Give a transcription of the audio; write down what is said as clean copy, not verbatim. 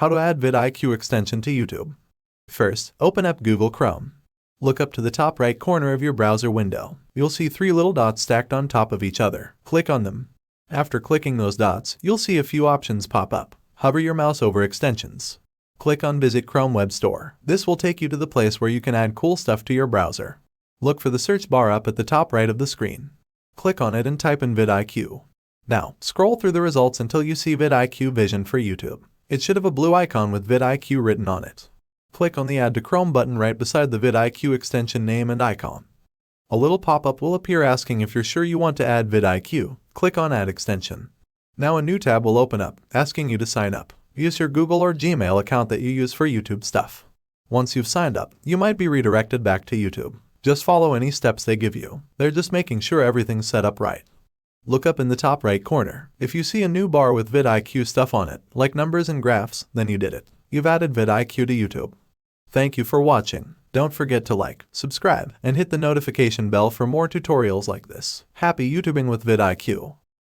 How to add VidIQ extension to YouTube. First, open up Google Chrome. Look up to the top right corner of your browser window. You'll see 3 little dots stacked on top of each other. Click on them. After clicking those dots, you'll see a few options pop up. Hover your mouse over extensions. Click on Visit Chrome Web Store. This will take you to the place where you can add cool stuff to your browser. Look for the search bar up at the top right of the screen. Click on it and type in VidIQ. Now, scroll through the results until you see VidIQ Vision for YouTube. It should have a blue icon with VidIQ written on it. Click on the Add to Chrome button right beside the VidIQ extension name and icon. A little pop-up will appear asking if you're sure you want to add VidIQ. Click on Add Extension. Now a new tab will open up, asking you to sign up. Use your Google or Gmail account that you use for YouTube stuff. Once you've signed up, you might be redirected back to YouTube. Just follow any steps they give you. They're just making sure everything's set up right. Look up in the top right corner. If you see a new bar with VidIQ stuff on it, like numbers and graphs, then you did it. You've added VidIQ to YouTube. Thank you for watching. Don't forget to like, subscribe, and hit the notification bell for more tutorials like this. Happy YouTubing with VidIQ!